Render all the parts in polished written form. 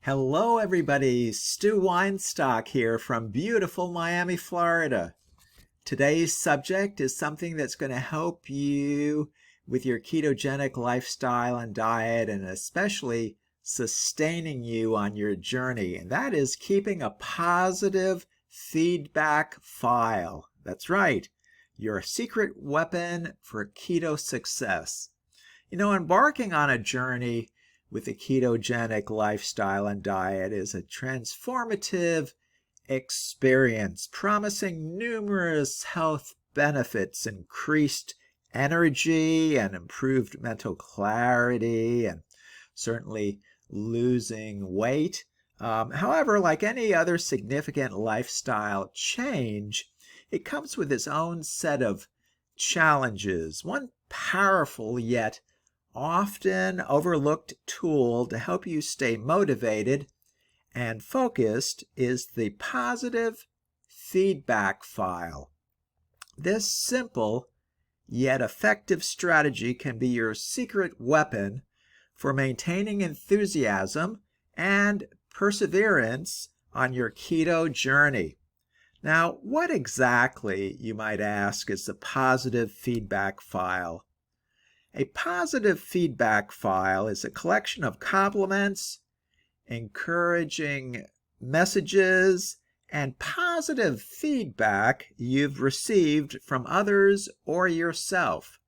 Hello, everybody. Stu Weinstock here from beautiful Miami, Florida. Today's subject is something that's going to help you with your ketogenic lifestyle and diet, and especially sustaining you on your journey, and that is keeping a positive feedback file. That's right, your secret weapon for keto success. Embarking on a journey with a ketogenic lifestyle and diet is a transformative experience, promising numerous health benefits, increased energy and improved mental clarity, and certainly losing weight. However, like any other significant lifestyle change, it comes with its own set of challenges. One powerful yet often overlooked tool to help you stay motivated and focused is the positive feedback file. This simple yet effective strategy can be your secret weapon for maintaining enthusiasm and perseverance on your keto journey. Now, what exactly, you might ask, is the positive feedback file? A positive feedback file is a collection of compliments, encouraging messages, and positive feedback you've received from others or yourself.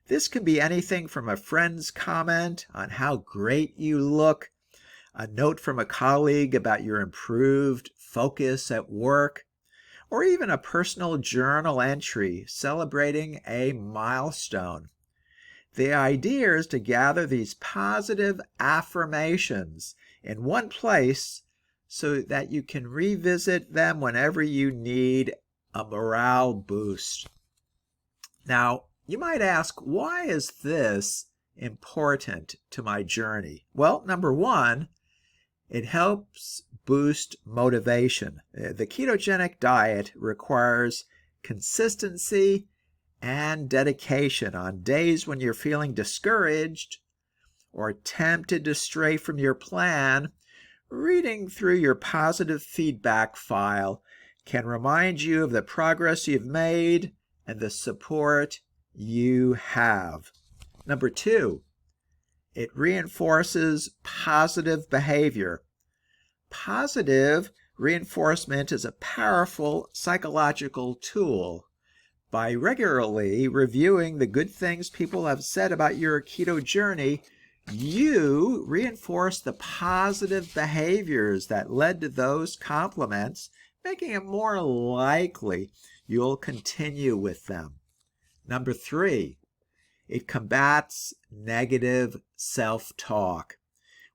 This can be anything from a friend's comment on how great you look, a note from a colleague about your improved focus at work, or even a personal journal entry celebrating a milestone. The idea is to gather these positive affirmations in one place so that you can revisit them whenever you need a morale boost. Now, you might ask, why is this important to my journey? Well, number one, it helps boost motivation. The ketogenic diet requires consistency and dedication. On days when you're feeling discouraged or tempted to stray from your plan, reading through your positive feedback file can remind you of the progress you've made and the support you have. Number two, it reinforces positive behavior. Positive reinforcement is a powerful psychological tool. By regularly reviewing the good things people have said about your keto journey, you reinforce the positive behaviors that led to those compliments, making it more likely you'll continue with them. Number three, it combats negative self-talk.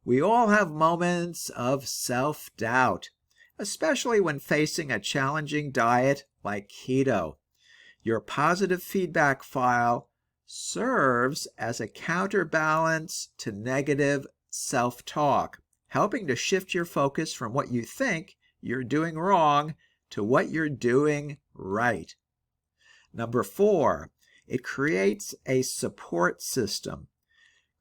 We all have moments of self-doubt, especially when facing a challenging diet like keto. Your positive feedback file serves as a counterbalance to negative self-talk, helping to shift your focus from what you think you're doing wrong to what you're doing right. Number four, it creates a support system.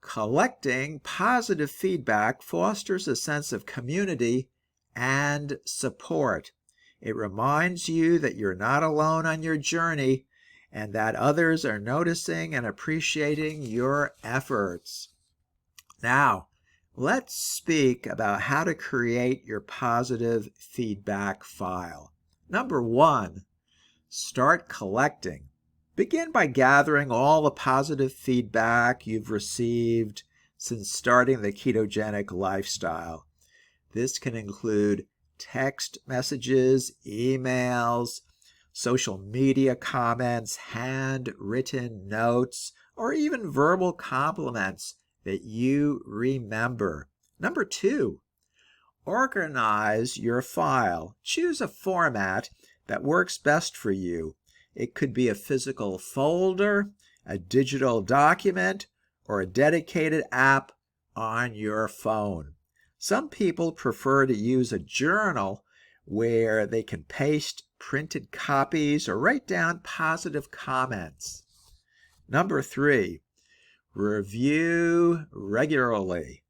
Collecting positive feedback fosters a sense of community and support. It reminds you that you're not alone on your journey and that others are noticing and appreciating your efforts. Now, let's speak about how to create your positive feedback file. Number one, start collecting. Begin by gathering all the positive feedback you've received since starting the ketogenic lifestyle. This can include text messages, emails, social media comments, handwritten notes, or even verbal compliments that you remember. Number two, organize your file. Choose a format that works best for you. It could be a physical folder, a digital document, or a dedicated app on your phone. Some people prefer to use a journal where they can paste printed copies or write down positive comments. Number three, review regularly.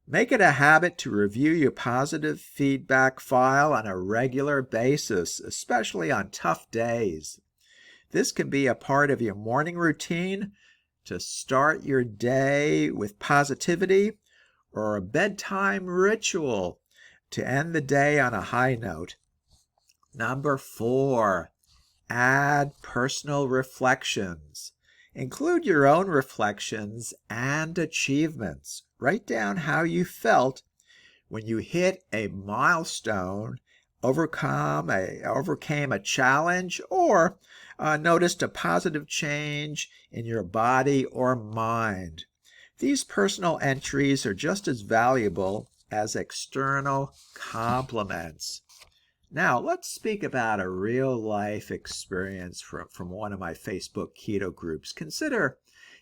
Make it a habit to review your positive feedback file on a regular basis, especially on tough days. This can be a part of your morning routine to start your day with positivity, or a bedtime ritual to end the day on a high note. Number 4, add personal reflections. Include your own reflections and achievements. Write down how you felt when you hit a milestone, overcame a challenge, or noticed a positive change in your body or mind. These personal entries are just as valuable as external compliments. Now, let's speak about a real-life experience from one of my Facebook keto groups. Consider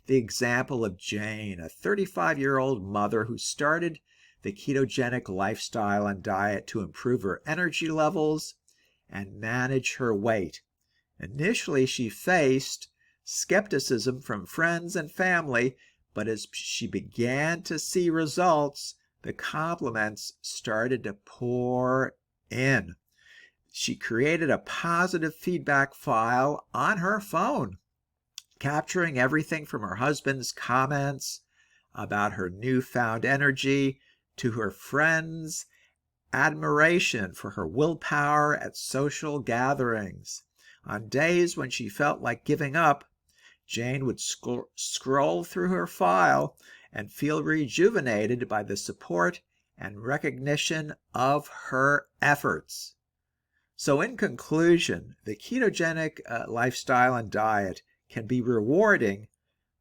the example of Jane, a 35-year-old mother who started the ketogenic lifestyle and diet to improve her energy levels and manage her weight. Initially, she faced skepticism from friends and family, but as she began to see results, the compliments started to pour in. She created a positive feedback file on her phone, capturing everything from her husband's comments about her newfound energy to her friends' admiration for her willpower at social gatherings. On days when she felt like giving up, Jane would scroll through her file and feel rejuvenated by the support and recognition of her efforts. So in conclusion, the ketogenic lifestyle and diet can be rewarding,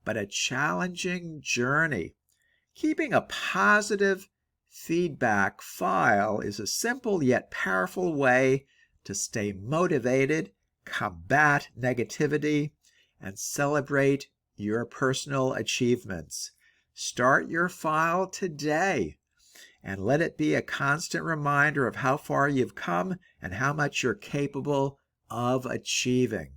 but a challenging journey. Keeping a positive feedback file is a simple yet powerful way to stay motivated, combat negativity, and celebrate your personal achievements. Start your file today and let it be a constant reminder of how far you've come and how much you're capable of achieving.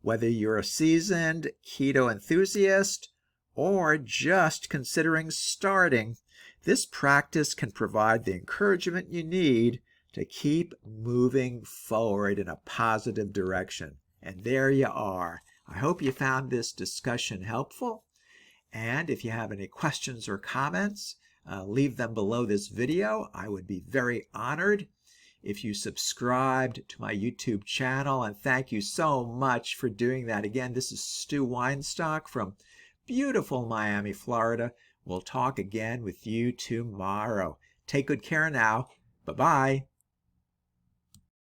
Whether you're a seasoned keto enthusiast or just considering starting, this practice can provide the encouragement you need to keep moving forward in a positive direction. And there you are. I hope you found this discussion helpful. And if you have any questions or comments, leave them below this video. I would be very honored if you subscribed to my YouTube channel, and thank you so much for doing that. Again, this is Stu Weinstock from beautiful Miami, Florida. We'll talk again with you tomorrow. Take good care now. Bye-bye.